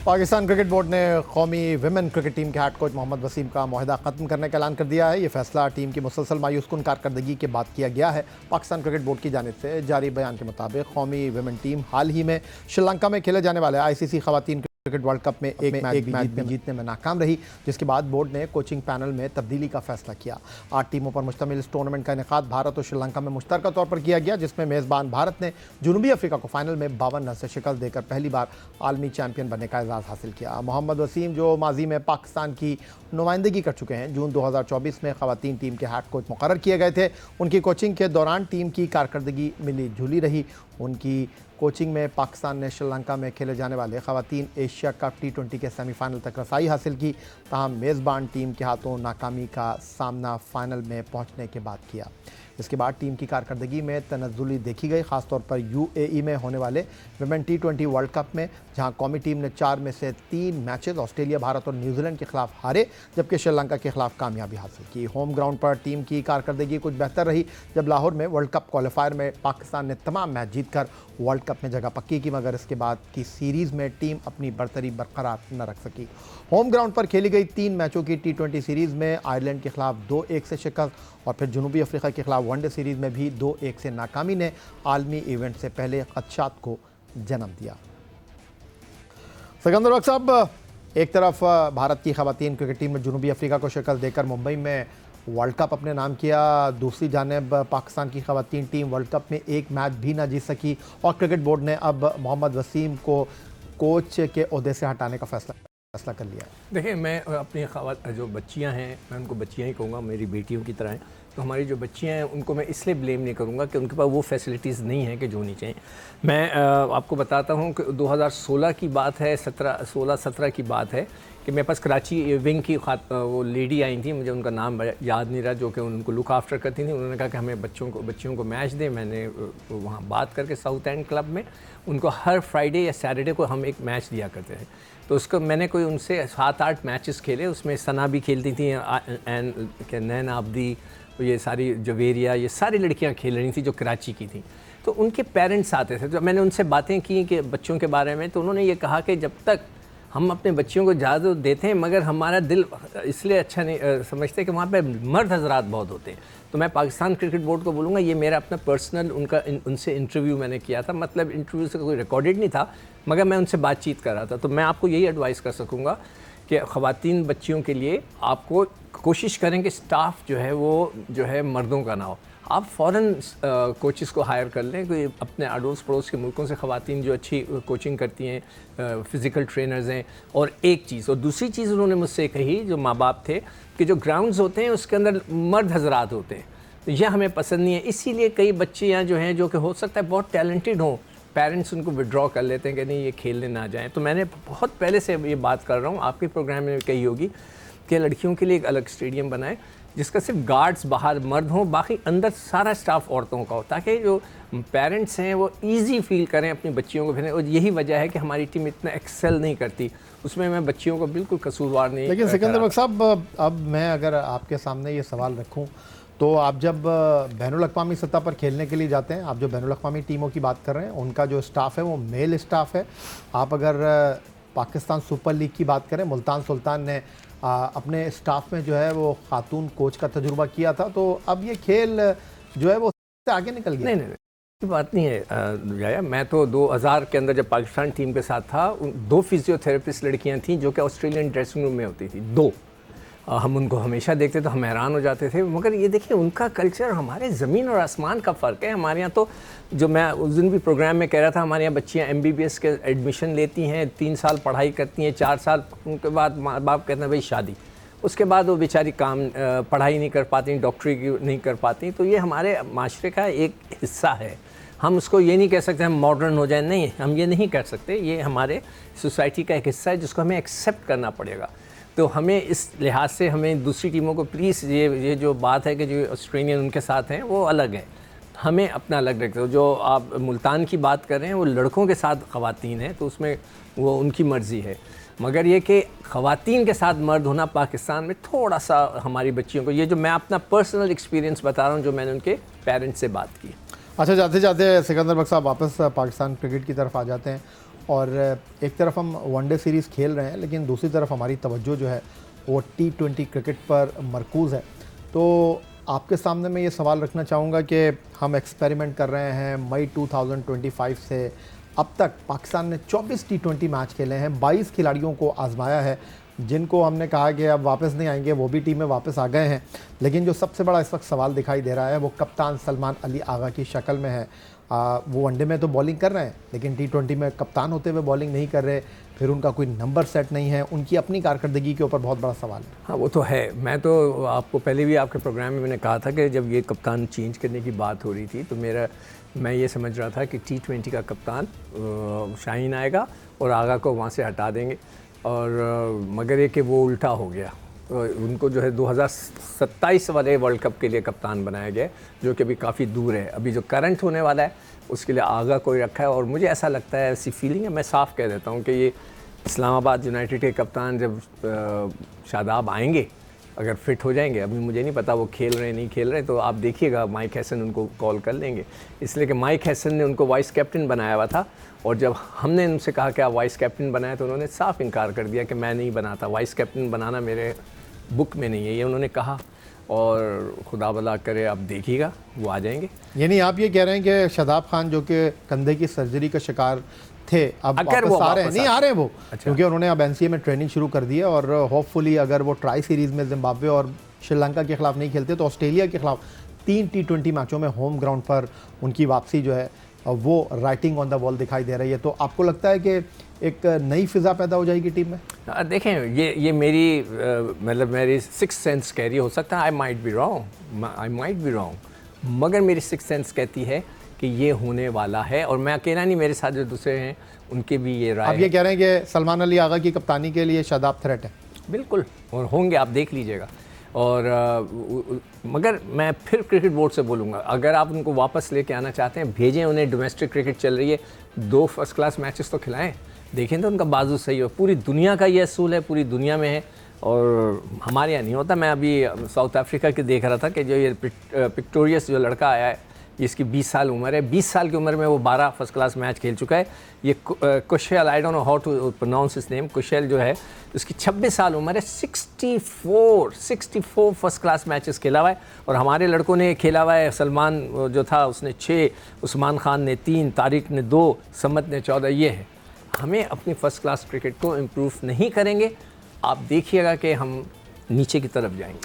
Pakistan cricket board ने कौमी women cricket team के हेड कोच मोहम्मद वसीम का मुआहदा ख़त्म करने का ऐलान कर दिया है। ये फैसला टीम की मुसलसल मायूसकुन कारकर्दगी के बाद किया गया है। पाकिस्तान क्रिकेट बोर्ड की जानिब से जारी बयान के मुताबिक कौमी विमेन टीम हाल ही में श्रीलंका में खेले जाने वाले ICC खवातीन क्रिकेट वर्ल्ड कप में एक मैच जीतने में नाकाम रही, जिसके बाद बोर्ड ने कोचिंग पैनल में तब्दीली का फैसला किया। 8 टीमों पर मुश्तमिल इस टूर्नामेंट का इनेकाद भारत और श्रीलंका में मुश्तरका तौर पर किया गया, जिसमें मेज़बान भारत ने जनूबी अफ्रीका को फाइनल में 52 रन से शिकस्त देकर पहली बार आलमी चैंपियन बनने का एजाज़ हासिल किया। मोहम्मद वसीम, जो माजी में पाकिस्तान की नुमाइंदगी कर चुके हैं, जून 2024 में खवातीन टीम के हेड कोच मुकर्रर किए गए थे। उनकी कोचिंग के दौरान टीम की कारकर्दगी मिली जुली रही। उनकी कोचिंग में पाकिस्तान ने श्रीलंका में खेले जाने वाले खवातीन एशिया कप T20 के सेमीफाइनल तक रसाई हासिल की, तमाम मेज़बान टीम के हाथों नाकामी का सामना फाइनल में पहुंचने के बाद किया। इसके बाद टीम की कारकर्दगी में तनज़्ज़ुली देखी गई, खासतौर पर UAE में होने वाले विमेन T20 वर्ल्ड कप में, जहां कौमी टीम ने 4 में से 3 मैचेस ऑस्ट्रेलिया, भारत और न्यूजीलैंड के खिलाफ हारे, जबकि श्रीलंका के खिलाफ कामयाबी हासिल की। होम ग्राउंड पर टीम की कारकर्दगी कुछ बेहतर रही, जब लाहौर में वर्ल्ड कप क्वालिफायर में पाकिस्तान ने तमाम मैच जीतकर वर्ल्ड कप में जगह पक्की की, मगर इसके बाद की सीरीज़ में टीम अपनी बरतरी बरकरार न रख सकी। होम ग्राउंड पर खेली गई 3 मैचों की T20 सीरीज़ में आयरलैंड के खिलाफ 2-1 से शिकस्त और फिर जनूबी अफ्रीका के खिलाफ वनडे सीरीज़ में भी 2-1 से नाकामी ने आलमी इवेंट से पहले खदशात को जन्म दिया। सिकंदर बख्श साहब, एक तरफ भारत की खवातीन क्रिकेट टीम ने जनूबी अफ्रीका को शिकस्त देकर मुंबई में वर्ल्ड कप अपने नाम किया, दूसरी जानिब पाकिस्तान की खवातीन टीम वर्ल्ड कप में एक मैच भी ना जीत सकी और क्रिकेट बोर्ड ने अब मोहम्मद वसीम को कोच के ओहदे से हटाने का फैसला कर लिया। देखिए, मैं अपनी जो बच्चियां हैं, मैं उनको बच्चियां ही कहूँगा, मेरी बेटियों की तरह हैं। तो हमारी जो बच्चियां हैं उनको मैं इसलिए ब्लेम नहीं करूँगा कि उनके पास वो फैसिलिटीज़ नहीं हैं कि जो होनी चाहिए। मैं आपको बताता हूँ कि 2016 की बात है, 16-17 की बात है कि मेरे पास कराची विंग की वो लेडी आई थी, मुझे उनका नाम याद नहीं रहा, जो कि उनको लुक आफ्टर करती थी। उन्होंने कहा कि हमें बच्चियों को मैच दें। मैंने वहाँ बात करके साउथ एंड क्लब में उनको हर फ्राइडे या सैटरडे को हम एक मैच दिया करते थे। तो उसको मैंने कोई उनसे 7-8 मैचेस खेले, उसमें सना भी खेलती थी, नैन आबदी, ये सारी जवेरिया, ये सारी लड़कियां खेल रही थी जो कराची की थी। तो उनके पेरेंट्स आते थे, तो मैंने उनसे बातें की कि बच्चों के बारे में, तो उन्होंने ये कहा कि जब तक हम अपने बच्चियों को इजाज़त देते हैं, मगर हमारा दिल इसलिए अच्छा नहीं समझते कि वहाँ पे मर्द हजरात बहुत होते हैं। तो मैं पाकिस्तान क्रिकेट बोर्ड को बोलूँगा, ये मेरा अपना पर्सनल उनसे इंटरव्यू मैंने किया था, मतलब इंटरव्यू से कोई रिकॉर्डेड नहीं था, मगर मैं उनसे बातचीत कर रहा था। तो मैं आपको यही एडवाइस कर सकूँगा कि ख़वातीन बच्चियों के लिए आपको कोशिश करें कि स्टाफ जो है वो जो है मर्दों का ना हो। आप फ़ौरन कोचेस को हायर कर लें, कोई अपने अड़ोस पड़ोस के मुल्कों से ख़वातीन जो अच्छी कोचिंग करती हैं, फ़िज़िकल ट्रेनर्स हैं। और एक चीज़, और दूसरी चीज़ उन्होंने मुझसे कही, जो माँ बाप थे, कि जो ग्राउंड्स होते हैं उसके अंदर मर्द हजरात होते हैं, तो यह हमें पसंद नहीं है। इसीलिए कई बच्चियाँ जो हैं, जो कि हो सकता है बहुत टैलेंटेड हों, पेरेंट्स उनको विड्रॉ कर लेते हैं कि नहीं ये खेलने ना जाएँ। तो मैंने बहुत पहले से ये बात कर रहा हूँ, आपके प्रोग्राम में कही होगी कि लड़कियों के लिए एक अलग स्टेडियम बनाएं, जिसका सिर्फ गार्ड्स बाहर मर्द हों, बाकी अंदर सारा स्टाफ औरतों का हो, ताकि जो पेरेंट्स हैं वो इजी फील करें अपनी बच्चियों को भेजने। और यही वजह है कि हमारी टीम इतना एक्सेल नहीं करती, उसमें मैं बच्चियों को बिल्कुल कसूरवार नहीं। लेकिन सिकंदर बख्श साहब, अब मैं अगर आपके सामने ये सवाल रखूं, तो आप जब बैनुल अक़वामी सतह पर खेलने के लिए जाते हैं, आप जो बैनुल अक़वामी टीमों की बात कर रहे हैं, उनका जो स्टाफ है वो मेल स्टाफ है। आप अगर पाकिस्तान सुपर लीग की बात करें, मुल्तान सुल्तान ने अपने स्टाफ में जो है वो खातून कोच का तजुर्बा किया था, तो अब ये खेल जो है वो आगे निकल गया। नहीं, बात नहीं है जाया। मैं तो 2000 के अंदर जब पाकिस्तान टीम के साथ था, 2 फिजियोथेरेपिस्ट लड़कियां थीं जो कि ऑस्ट्रेलियन ड्रेसिंग रूम में होती थी, 2। हम उनको हमेशा देखते तो हम हैरान हो जाते थे। मगर ये देखिए, उनका कल्चर, हमारे ज़मीन और आसमान का फ़र्क है। हमारे यहाँ तो, जो मैं उस दिन भी प्रोग्राम में कह रहा था, हमारे यहाँ बच्चियाँ MBBS के एडमिशन लेती हैं, 3 साल पढ़ाई करती हैं, 4 साल उनके बाद माँ बाप कहते हैं भाई शादी, उसके बाद वो बेचारी काम पढ़ाई नहीं कर पाती, डॉक्टरी नहीं कर पाती। तो ये हमारे माशरे का एक हिस्सा है। हम उसको ये नहीं कह सकते हम मॉडर्न हो जाए, नहीं, हम ये नहीं कर सकते। ये हमारे सोसाइटी का एक हिस्सा है जिसको हमें एक्सेप्ट करना पड़ेगा। तो हमें इस लिहाज से हमें दूसरी टीमों को प्लीज़, ये जो बात है कि जो ऑस्ट्रेलियन उनके साथ हैं वो अलग है, हमें अपना अलग रखते हो। जो आप मुल्तान की बात कर रहे हैं वो लड़कों के साथ ख़वातीन हैं, तो उसमें वो उनकी मर्ज़ी है। मगर ये कि ख़वातीन के साथ मर्द होना पाकिस्तान में थोड़ा सा हमारी बच्चियों को, ये जो मैं अपना पर्सनल एक्सपीरियंस बता रहा हूँ, जो मैंने उनके पेरेंट्स से बात की। अच्छा, जाते जाते सिकंदर बख्श साहब वापस पाकिस्तान क्रिकेट की तरफ आ जाते हैं। और एक तरफ हम वनडे सीरीज़ खेल रहे हैं, लेकिन दूसरी तरफ हमारी तवज्जो जो है वो T20 क्रिकेट पर मरकूज़ है। तो आपके सामने मैं ये सवाल रखना चाहूँगा कि हम एक्सपेरिमेंट कर रहे हैं मई 2025 से अब तक पाकिस्तान ने 24 T20 मैच खेले हैं, 22 खिलाड़ियों को आजमाया है, जिनको हमने कहा कि अब वापस नहीं आएंगे वो भी टीम में वापस आ गए हैं। लेकिन जो सबसे बड़ा इस वक्त सवाल दिखाई दे रहा है वो कप्तान सलमान अली आगा की शक्ल में है। वो वनडे में तो बॉलिंग कर रहे हैं, लेकिन T20 में कप्तान होते हुए बॉलिंग नहीं कर रहे, फिर उनका कोई नंबर सेट नहीं है, उनकी अपनी कारकर्दगी के ऊपर बहुत बड़ा सवाल है। हाँ, वो तो है। मैं तो आपको पहले भी आपके प्रोग्राम में मैंने कहा था कि जब ये कप्तान चेंज करने की बात हो रही थी तो मैं ये समझ रहा था कि T20 का कप्तान शाहीन आएगा और आगा को वहाँ से हटा देंगे, और मगर ये कि वो उल्टा हो गया। उनको जो है 2027 वाले वर्ल्ड कप के लिए कप्तान बनाया गया, जो कि अभी काफ़ी दूर है। अभी जो करंट होने वाला है उसके लिए आगा कोई रखा है, और मुझे ऐसा लगता है, ऐसी फीलिंग है, मैं साफ़ कह देता हूँ कि ये इस्लामाबाद यूनाइटेड के कप्तान जब शादाब आएंगे, अगर फिट हो जाएंगे, अभी मुझे नहीं पता वो खेल रहे हैं नहीं खेल रहे, तो आप देखिएगा माइक हैसन उनको कॉल कर लेंगे। इसलिए कि माइक हैसन ने उनको वाइस कैप्टन बनाया हुआ था, और जब हमने उनसे कहा कि आप वाइस कैप्टन बनाए तो उन्होंने साफ इनकार कर दिया कि मैं नहीं बनाता, वाइस कैप्टन बनाना मेरे बुक में नहीं है, ये उन्होंने कहा। और खुदा भला करे, आप देखिएगा वो आ जाएंगे। यानी आप ये कह रहे हैं कि शादाब खान जो कि कंधे की सर्जरी का शिकार थे, अब अगर वापस आ रहे हैं? नहीं आ रहे हैं वो, अच्छा। क्योंकि उन्होंने अब NCA में ट्रेनिंग शुरू कर दी है, और होपफुली अगर वो ट्राई सीरीज़ में जिम्बाब्वे और श्रीलंका के खिलाफ नहीं खेलते तो ऑस्ट्रेलिया के खिलाफ 3 T20 मैचों में होम ग्राउंड पर उनकी वापसी जो है वो राइटिंग ऑन द वॉल दिखाई दे रही है। तो आपको लगता है कि एक नई फिज़ा पैदा हो जाएगी टीम में? देखें, ये मेरी मतलब मेरी सिक्स सेंस कह रही है, हो सकता है आई माइट बी रॉन्ग, मगर मेरी सिक्स सेंस कहती है कि ये होने वाला है। और मैं अकेला नहीं, मेरे साथ जो दूसरे हैं उनके भी ये राय आप ये कह रहे हैं कि सलमान अली आगा की कप्तानी के लिए शादाब थ्रेट है? बिल्कुल, और होंगे, आप देख लीजिएगा। और मगर मैं फिर क्रिकेट बोर्ड से बोलूँगा, अगर आप उनको वापस लेके आना चाहते हैं, भेजें उन्हें। डोमेस्टिक क्रिकेट चल रही है, 2 फर्स्ट क्लास मैचेस तो खिलाएं, देखें तो उनका बाजू सही हो। पूरी दुनिया का ये असूल है, पूरी दुनिया में है, और हमारे यहाँ नहीं होता। मैं अभी साउथ अफ्रीका के देख रहा था कि जो ये पिक्टोरियस जो लड़का आया है, इसकी 20 साल उम्र है, 20 साल की उम्र में वो 12 फर्स्ट क्लास मैच खेल चुका है। ये Kusal, I don't know how to pronounce his name, Kusal जो है, उसकी 26 साल उम्र है, 64 फर्स्ट क्लास मैचेस खेला हुआ है। और हमारे लड़कों ने खेला हुआ है, सलमान जो था उसने 6, उस्मान खान ने 3, तारिक ने 2, समत ने 14। ये है, हमें अपनी फ़र्स्ट क्लास क्रिकेट को इम्प्रूव नहीं करेंगे, आप देखिएगा कि हम नीचे की तरफ जाएंगे।